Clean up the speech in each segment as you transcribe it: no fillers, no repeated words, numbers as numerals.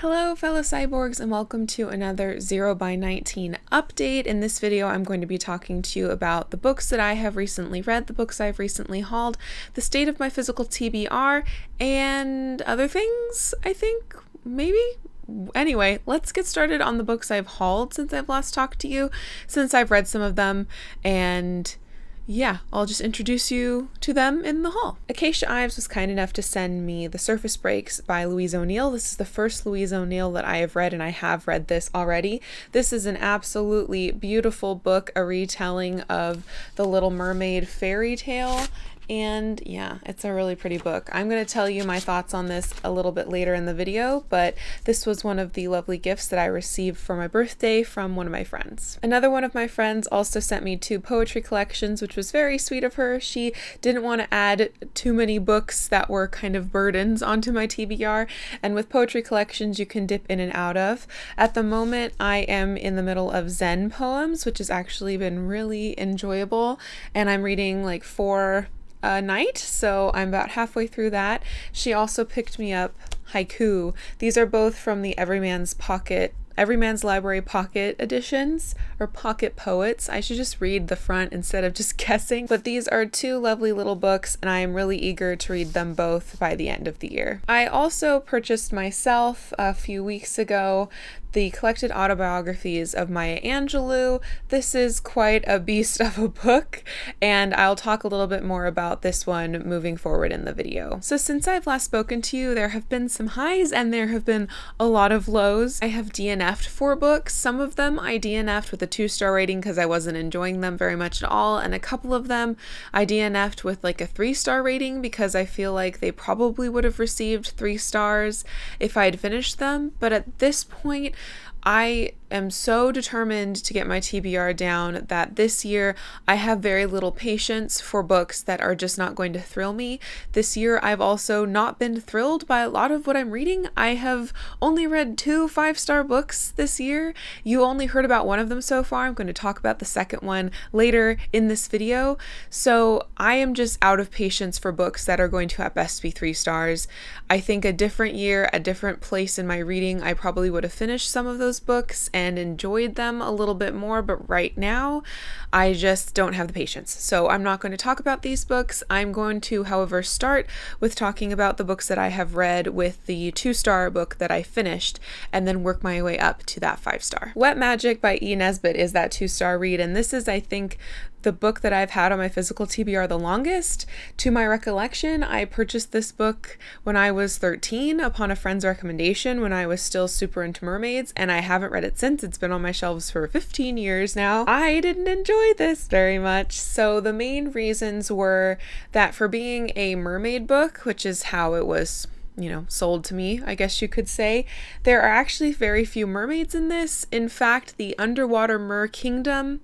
Hello fellow cyborgs and welcome to another 0 by 19 update. In this video I'm going to be talking to you about the books that I have recently read, the books I've recently hauled, the state of my physical TBR, and other things, I think, maybe? Anyway, let's get started on the books I've hauled since I've last talked to you, since I've read some of them, and yeah, I'll just introduce you to them in the haul. Acacia Ives was kind enough to send me The Surface Breaks by Louise O'Neill. This is the first Louise O'Neill that I have read, and I have read this already. This is an absolutely beautiful book, a retelling of The Little Mermaid fairy tale. And yeah, it's a really pretty book. I'm going to tell you my thoughts on this a little bit later in the video, but this was one of the lovely gifts that I received for my birthday from one of my friends. Another one of my friends also sent me 2 poetry collections, which was very sweet of her. She didn't want to add too many books that were kind of burdens onto my TBR, and with poetry collections you can dip in and out of. At the moment I am in the middle of Zen poems, which has actually been really enjoyable, and I'm reading like 4 a night, so I'm about halfway through that. She also picked me up haiku. These are both from the Everyman's Library Pocket editions, or Pocket Poets. I should just read the front instead of just guessing. But these are 2 lovely little books, and I am really eager to read them both by the end of the year. I also purchased myself a few weeks ago the collected autobiographies of Maya Angelou. This is quite a beast of a book, and I'll talk a little bit more about this one moving forward in the video. So since I've last spoken to you, there have been some highs and there have been a lot of lows. I have DNF'd 4 books. Some of them I DNF'd with a 2-star rating because I wasn't enjoying them very much at all, and a couple of them I DNF'd with like a 3-star rating because I feel like they probably would have received 3 stars if I had finished them. But at this point, I am so determined to get my TBR down that this year I have very little patience for books that are just not going to thrill me. This year I've also not been thrilled by a lot of what I'm reading. I have only read 2 5-star books this year. You only heard about one of them so far. I'm going to talk about the second one later in this video. So I am just out of patience for books that are going to at best be 3 stars. I think a different year, a different place in my reading, I probably would have finished some of those books and enjoyed them a little bit more, but right now I just don't have the patience. So I'm not going to talk about these books. I'm going to, however, start with talking about the books that I have read with the 2-star book that I finished, and then work my way up to that 5-star. Wet Magic by E. Nesbit is that 2-star read, and this is, I think, the book that I've had on my physical TBR the longest. To my recollection, I purchased this book when I was 13 upon a friend's recommendation when I was still super into mermaids, and I haven't read it since. It's been on my shelves for 15 years now. I didn't enjoy this very much. So the main reasons were that for being a mermaid book, which is how it was, you know, sold to me, I guess you could say, there are actually very few mermaids in this. In fact, the underwater mer kingdom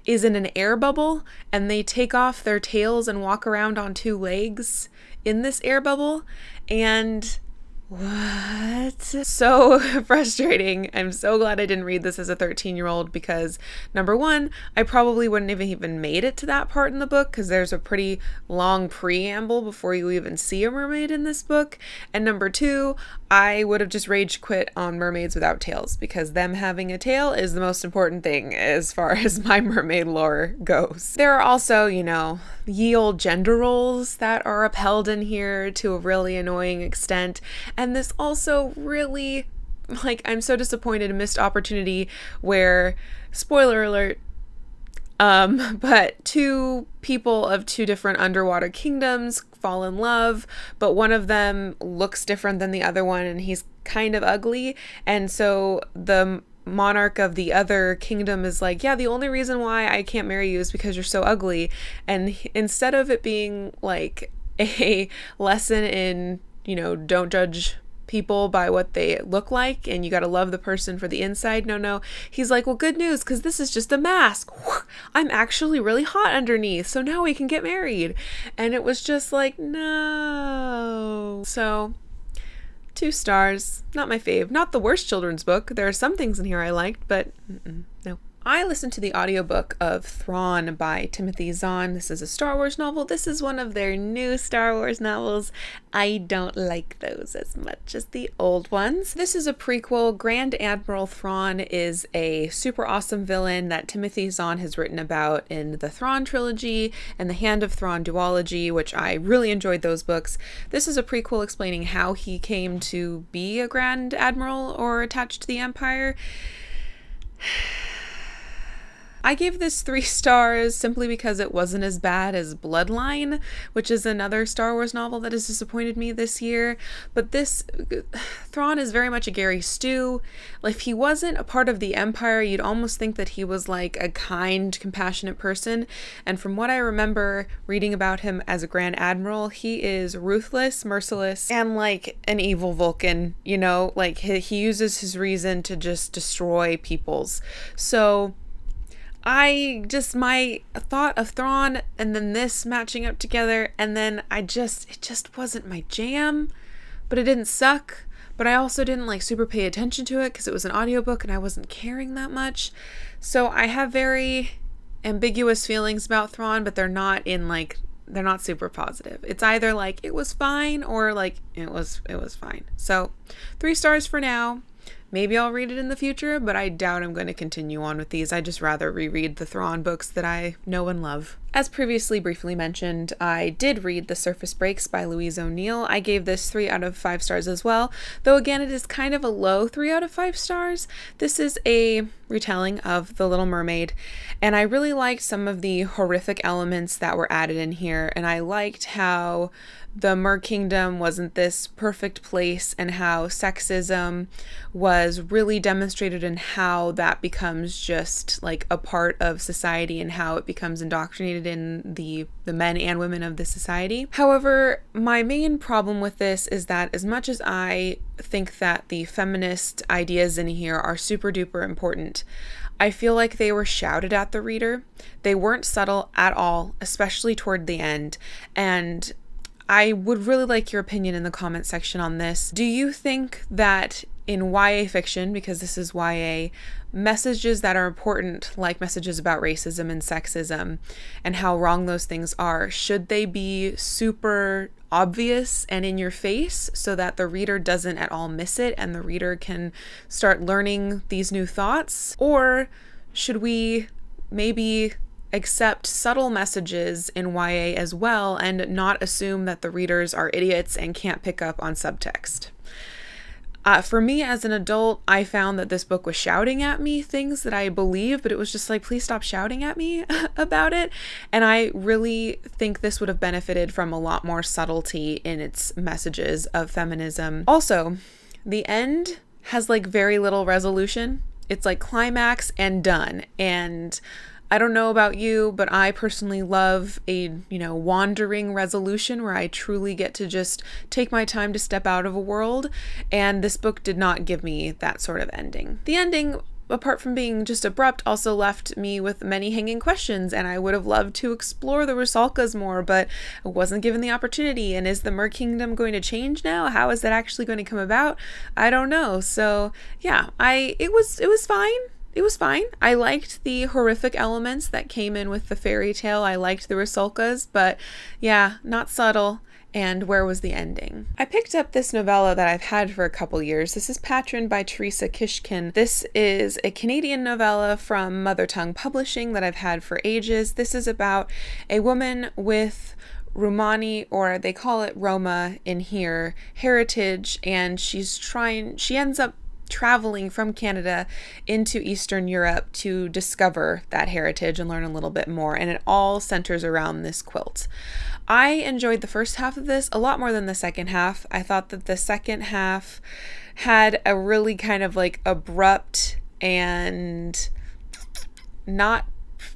is in an air bubble, and they take off their tails and walk around on 2 legs in this air bubble, and what? So frustrating. I'm so glad I didn't read this as a 13-year-old because, number 1, I probably wouldn't have even made it to that part in the book because there's a pretty long preamble before you even see a mermaid in this book. And number 2, I would have just rage quit on mermaids without tails because them having a tail is the most important thing as far as my mermaid lore goes. There are also, you know, ye olde gender roles that are upheld in here to a really annoying extent. And this also really, like, I'm so disappointed, a missed opportunity where, spoiler alert, but 2 people of 2 different underwater kingdoms fall in love, but one of them looks different than the other one and he's kind of ugly. And so the monarch of the other kingdom is like, yeah, the only reason why I can't marry you is because you're so ugly. And instead of it being like a lesson in, you know, don't judge people by what they look like and you gotta love the person for the inside. No, he's like, well, good news, because this is just a mask. I'm actually really hot underneath, so now we can get married. And it was just like, no. So 2 stars, not my fave. Not the worst children's book. There are some things in here I liked, but no. I listened to the audiobook of Thrawn by Timothy Zahn. This is a Star Wars novel. This is one of their new Star Wars novels. I don't like those as much as the old ones. This is a prequel. Grand Admiral Thrawn is a super awesome villain that Timothy Zahn has written about in the Thrawn trilogy and the Hand of Thrawn duology, which I really enjoyed those books. This is a prequel explaining how he came to be a Grand Admiral or attached to the Empire. I gave this 3 stars simply because it wasn't as bad as Bloodline, which is another Star Wars novel that has disappointed me this year. But this, Thrawn is very much a Gary Stu. If he wasn't a part of the Empire, you'd almost think that he was like a kind, compassionate person. And from what I remember reading about him as a Grand Admiral, he is ruthless, merciless, and like an evil Vulcan, you know? Like he uses his reason to just destroy peoples. So my thought of Thrawn and then this matching up together, and then it just wasn't my jam, but it didn't suck, but I also didn't like super pay attention to it because it was an audiobook and I wasn't caring that much. So I have very ambiguous feelings about Thrawn, but they're not super positive. It's either like it was fine or like it was fine. So 3 stars for now. Maybe I'll read it in the future, but I doubt I'm going to continue on with these. I'd just rather reread the Thrawn books that I know and love. As previously briefly mentioned, I did read The Surface Breaks by Louise O'Neill. I gave this 3 out of 5 stars as well, though again it is kind of a low 3 out of 5 stars. This is a retelling of The Little Mermaid, and I really liked some of the horrific elements that were added in here, and I liked how the Mer Kingdom wasn't this perfect place and how sexism was really demonstrated and how that becomes just like a part of society and how it becomes indoctrinated in the men and women of the society. However, my main problem with this is that as much as I think that the feminist ideas in here are super duper important, I feel like they were shouted at the reader. They weren't subtle at all, especially toward the end. And I would really like your opinion in the comment section on this. Do you think that in YA fiction, because this is YA, messages that are important, like messages about racism and sexism and how wrong those things are, should they be super obvious and in your face so that the reader doesn't at all miss it and the reader can start learning these new thoughts? Or should we maybe accept subtle messages in YA as well and not assume that the readers are idiots and can't pick up on subtext? For me as an adult, I found that this book was shouting at me things that I believe, but it was just like, please stop shouting at me about it. And I really think this would have benefited from a lot more subtlety in its messages of feminism. Also, the end has like very little resolution. It's like climax and done. And I don't know about you, but I personally love a, wandering resolution where I truly get to just take my time to step out of a world, and this book did not give me that sort of ending. The ending, apart from being just abrupt, also left me with many hanging questions, and I would have loved to explore the Rusalkas more, but I wasn't given the opportunity. And is the Mer Kingdom going to change now? How is that actually going to come about? I don't know. So yeah, it was fine. It was fine. I liked the horrific elements that came in with the fairy tale. I liked the Rusalkas, but yeah, not subtle. And where was the ending? I picked up this novella that I've had for a couple years. This is Patron by Teresa Kishkin. This is a Canadian novella from Mother Tongue Publishing that I've had for ages. This is about a woman with Romani, or they call it Roma in here, heritage, and she ends up traveling from Canada into Eastern Europe to discover that heritage and learn a little bit more, and it all centers around this quilt. I enjoyed the first half of this a lot more than the second half. I thought that the second half had a really kind of like abrupt and not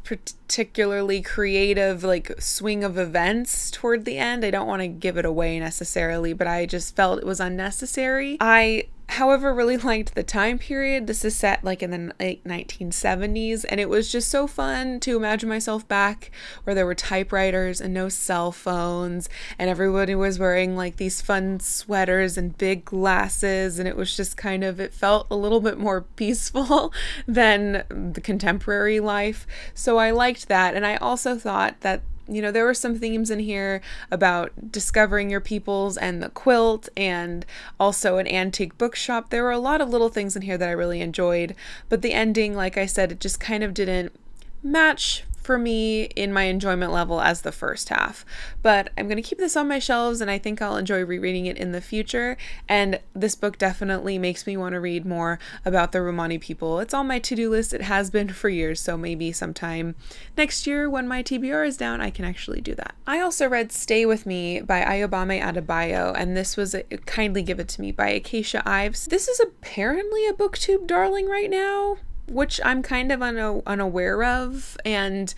particularly creative like swing of events toward the end. I don't want to give it away necessarily, but I just felt it was unnecessary. I however, really liked the time period. This is set like in the late 1970s, and it was just so fun to imagine myself back where there were typewriters and no cell phones, and everybody was wearing like these fun sweaters and big glasses, and it was just kind of, it felt a little bit more peaceful than the contemporary life. So I liked that, and I also thought that, you know, there were some themes in here about discovering your peoples and the quilt, and also an antique bookshop. There were a lot of little things in here that I really enjoyed, but the ending, like I said, it just kind of didn't match for me in my enjoyment level as the first half. But I'm going to keep this on my shelves, and I think I'll enjoy rereading it in the future. And this book definitely makes me want to read more about the Romani people. It's on my to-do list. It has been for years, so maybe sometime next year when my TBR is down, I can actually do that. I also read Stay With Me by Ayobami Adebayo, and this was Kindly Give It To Me by Acacia Ives. This is apparently a booktube darling right now, which I'm kind of unaware of, and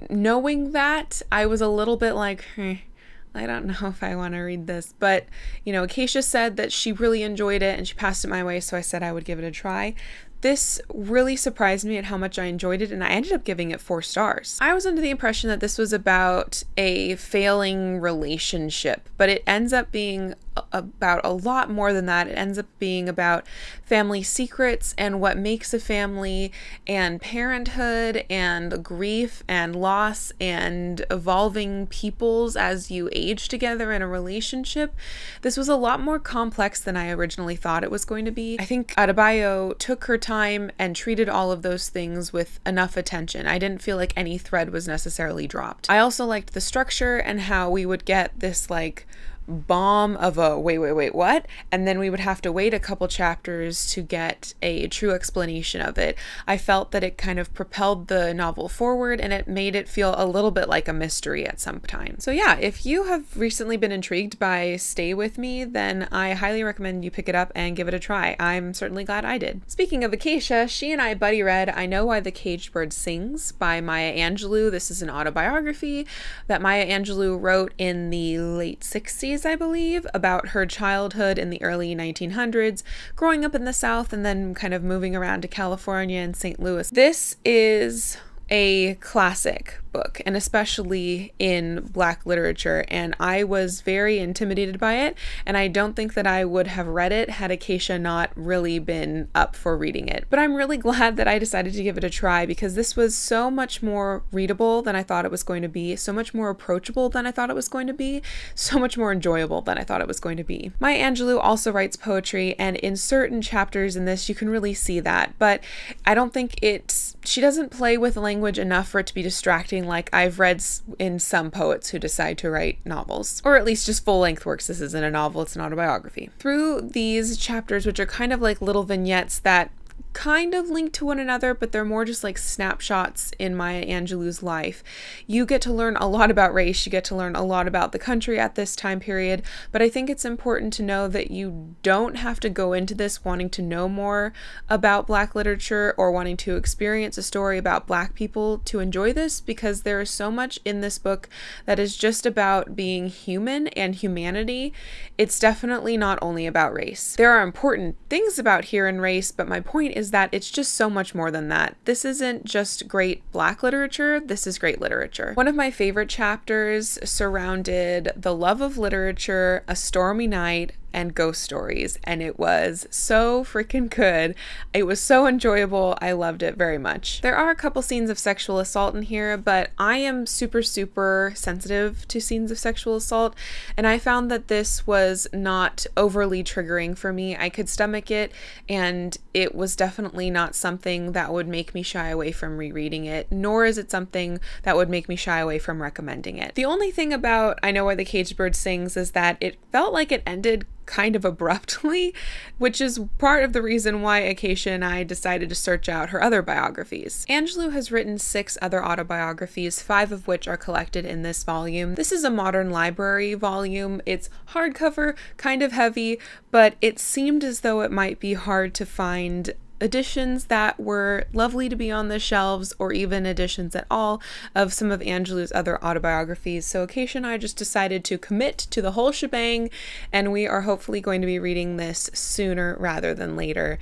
knowing that, I was a little bit like, I don't know if I want to read this. But, you know, Acacia said that she really enjoyed it and she passed it my way, so I said I would give it a try. This really surprised me at how much I enjoyed it, and I ended up giving it 4 stars. I was under the impression that this was about a failing relationship, but it ends up being about a lot more than that. It ends up being about family secrets and what makes a family, and parenthood and grief and loss and evolving peoples as you age together in a relationship. This was a lot more complex than I originally thought it was going to be. I think Adebayo took her time and treated all of those things with enough attention. I didn't feel like any thread was necessarily dropped. I also liked the structure and how we would get this like bomb of a wait, what? And then we would have to wait a couple chapters to get a true explanation of it. I felt that it kind of propelled the novel forward, and it made it feel a little bit like a mystery at some time. So yeah, if you have recently been intrigued by Stay With Me, then I highly recommend you pick it up and give it a try. I'm certainly glad I did. Speaking of Acacia, she and I buddy read I Know Why the Caged Bird Sings by Maya Angelou. This is an autobiography that Maya Angelou wrote in the late 60s, I believe, about her childhood in the early 1900s, growing up in the South and then kind of moving around to California and St. Louis. This is a classic book, and especially in Black literature, and I was very intimidated by it, and I don't think that I would have read it had Acacia not really been up for reading it. But I'm really glad that I decided to give it a try, because this was so much more readable than I thought it was going to be, so much more approachable than I thought it was going to be, so much more enjoyable than I thought it was going to be. Maya Angelou also writes poetry, and in certain chapters in this you can really see that, but I don't think she doesn't play with language enough for it to be distracting like I've read in some poets who decide to write novels, or at least just full-length works. This isn't a novel, it's an autobiography. Through these chapters, which are kind of like little vignettes that kind of linked to one another, but they're more just like snapshots in Maya Angelou's life, you get to learn a lot about race, you get to learn a lot about the country at this time period, but I think it's important to know that you don't have to go into this wanting to know more about Black literature or wanting to experience a story about Black people to enjoy this, because there is so much in this book that is just about being human and humanity. It's definitely not only about race. There are important things about here in race, but my point is that it's just so much more than that. This isn't just great Black literature, this is great literature. One of my favorite chapters surrounded the love of literature, a stormy night, and ghost stories, and it was so freaking good. It was so enjoyable. I loved it very much. There are a couple scenes of sexual assault in here, but I am super sensitive to scenes of sexual assault, and I found that this was not overly triggering for me. I could stomach it, and it was definitely not something that would make me shy away from rereading it, nor is it something that would make me shy away from recommending it. The only thing about I Know Why the Caged Bird Sings is that it felt like it ended kind of abruptly, which is part of the reason why Acacia and I decided to search out her other biographies. Angelou has written 6 other autobiographies, 5 of which are collected in this volume. This is a modern library volume. It's hardcover, kind of heavy, but it seemed as though it might be hard to find editions that were lovely to be on the shelves, or even editions at all of some of Angelou's other autobiographies. So Acacia and I just decided to commit to the whole shebang, and we are hopefully going to be reading this sooner rather than later.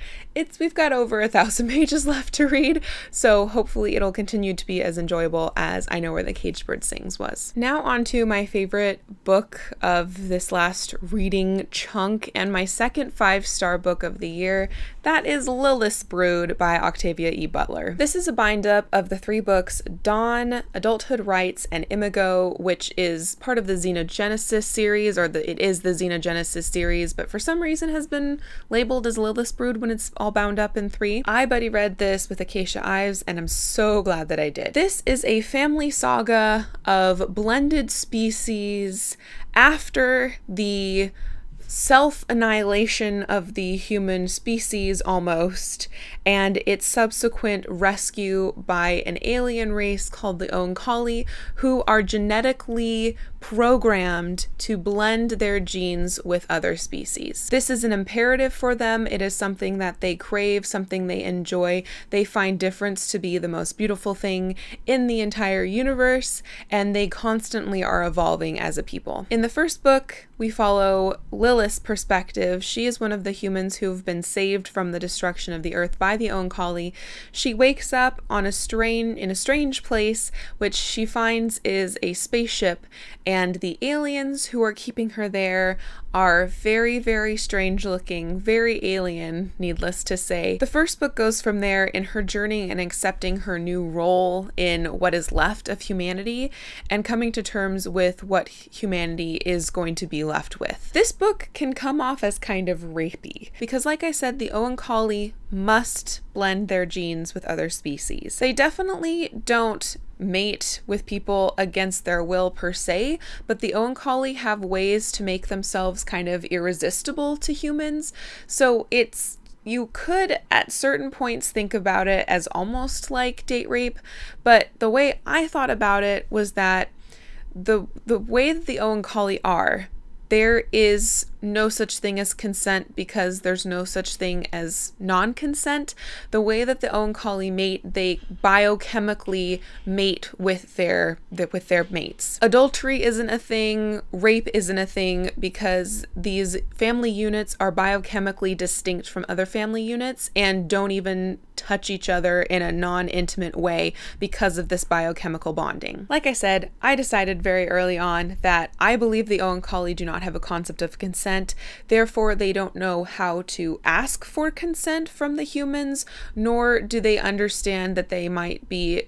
We've got over 1,000 pages left to read, so hopefully it'll continue to be as enjoyable as I Know Where the Caged Bird Sings was. Now on to my favorite book of this last reading chunk, and my second 5-star book of the year. That is Lilith's Brood by Octavia E. Butler. This is a bind-up of the 3 books Dawn, Adulthood Rights, and Imago, which is part of the Xenogenesis series, or it is the Xenogenesis series, but for some reason has been labeled as Lilith's Brood when it's all bound up in 3. I buddy read this with Acacia Ives, and I'm so glad that I did. This is a family saga of blended species after the self-annihilation of the human species almost, and its subsequent rescue by an alien race called the Oankali, who are genetically programmed to blend their genes with other species. This is an imperative for them. It is something that they crave, something they enjoy. They find difference to be the most beautiful thing in the entire universe, and they constantly are evolving as a people. In the first book, we follow Lilith's perspective. She is one of the humans who have been saved from the destruction of the earth by the Oankali. She wakes up in a strange place, which she finds is a spaceship, and the aliens who are keeping her there are very, very strange looking, very alien, needless to say. The first book goes from there in her journey and accepting her new role in what is left of humanity and coming to terms with what humanity is going to be left with. This book can come off as kind of rapey because, like I said, the Oankali must blend their genes with other species. They definitely don't mate with people against their will per se, but the Oankali have ways to make themselves kind of irresistible to humans. So you could at certain points think about it as almost like date rape, but the way I thought about it was that the way that the Oankali are, there is no such thing as consent because there's no such thing as non-consent. The way that the Oankali mate, they biochemically mate with their mates. Adultery isn't a thing, rape isn't a thing, because these family units are biochemically distinct from other family units and don't even touch each other in a non-intimate way because of this biochemical bonding. Like I said, I decided very early on that I believe the Oankali do not have a concept of consent, therefore they don't know how to ask for consent from the humans, nor do they understand that they might be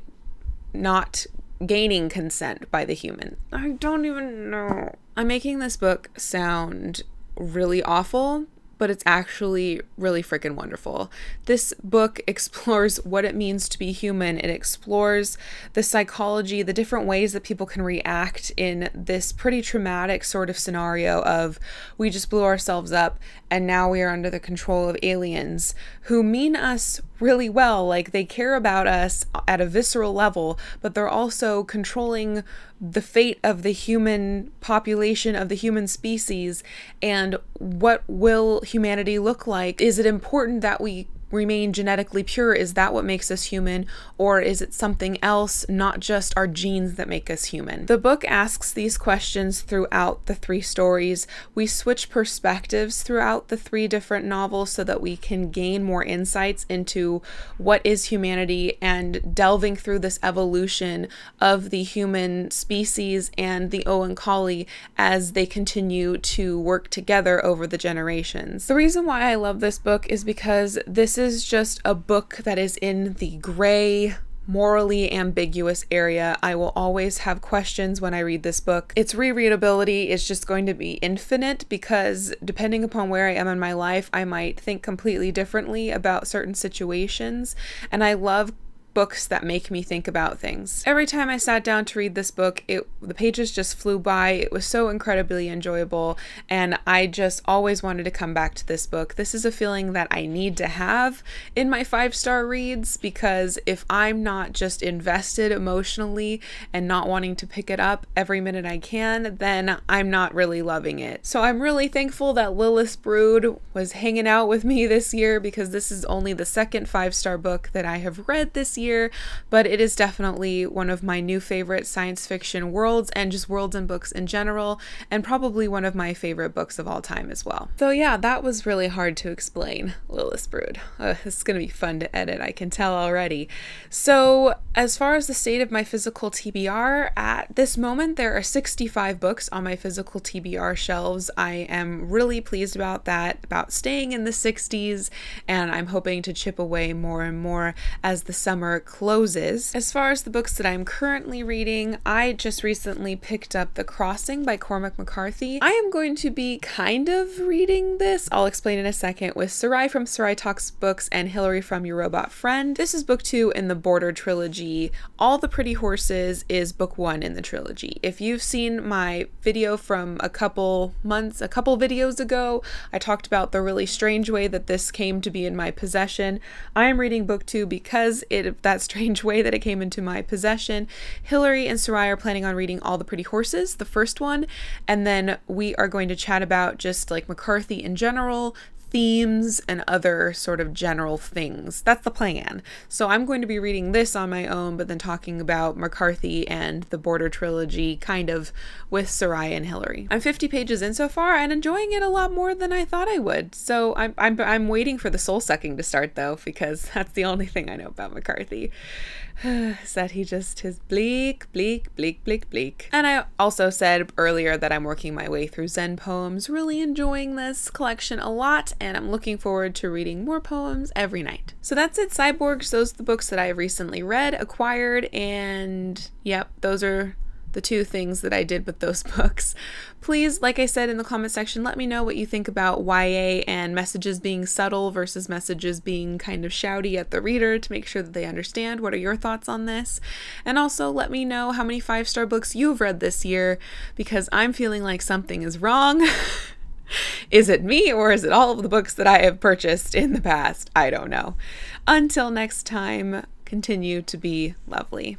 not gaining consent by the human. I don't even know. I'm making this book sound really awful, but it's actually really freaking wonderful. This book explores what it means to be human. It explores the psychology, the different ways that people can react in this pretty traumatic sort of scenario of we just blew ourselves up and now we are under the control of aliens who mean us really well. Like, they care about us at a visceral level, but they're also controlling the fate of the human population, of the human species, and what will humanity look like? Is it important that we remain genetically pure? Is that what makes us human? Or is it something else, not just our genes, that make us human? The book asks these questions throughout the 3 stories. We switch perspectives throughout the 3 different novels so that we can gain more insights into what is humanity and delving through this evolution of the human species and the Oankali as they continue to work together over the generations. The reason why I love this book is because this is just a book that is in the gray, morally ambiguous area. I will always have questions when I read this book. Its rereadability is just going to be infinite because depending upon where I am in my life, I might think completely differently about certain situations. And I love books that make me think about things. Every time I sat down to read this book, the pages just flew by. It was so incredibly enjoyable, and I just always wanted to come back to this book. This is a feeling that I need to have in my 5-star reads, because if I'm not just invested emotionally and not wanting to pick it up every minute I can, then I'm not really loving it. So I'm really thankful that Lilith's Brood was hanging out with me this year, because this is only the second 5-star book that I have read this year, but it is definitely one of my new favorite science fiction worlds, and just worlds and books in general, and probably one of my favorite books of all time as well. So yeah, that was really hard to explain, Lilith's Brood. This is gonna be fun to edit, I can tell already. So as far as the state of my physical TBR, at this moment there are 65 books on my physical TBR shelves. I am really pleased about that, about staying in the 60s, and I'm hoping to chip away more and more as the summer closes. As far as the books that I'm currently reading, I just recently picked up The Crossing by Cormac McCarthy. I am going to be kind of reading this, I'll explain in a second, with Sarai from Sarai Talks Books and Hillary from Your Robot Friend. This is book 2 in the Border trilogy. All the Pretty Horses is book 1 in the trilogy. If you've seen my video from a couple videos ago, I talked about the really strange way that this came to be in my possession. I am reading book 2 because of that strange way that it came into my possession. Hillary and Sarai are planning on reading All the Pretty Horses, the first one, and then we are going to chat about just like McCarthy in general, themes, and other sort of general things. That's the plan. So I'm going to be reading this on my own, but then talking about McCarthy and the Border trilogy kind of with Sarai and Hillary. I'm 50 pages in so far and enjoying it a lot more than I thought I would. So I'm waiting for the soul sucking to start though, because that's the only thing I know about McCarthy. Is that he just is bleak. And I also said earlier that I'm working my way through Zen poems, really enjoying this collection a lot, and I'm looking forward to reading more poems every night. So that's it, Cyborgs. Those are the books that I recently read, acquired, and yep, those are the 2 things that I did with those books. Please, like I said in the comment section, let me know what you think about YA and messages being subtle versus messages being kind of shouty at the reader, to make sure that they understand. What are your thoughts on this? And also let me know how many 5-star books you've read this year, because I'm feeling like something is wrong. Is it me, or is it all of the books that I have purchased in the past? I don't know. Until next time, continue to be lovely.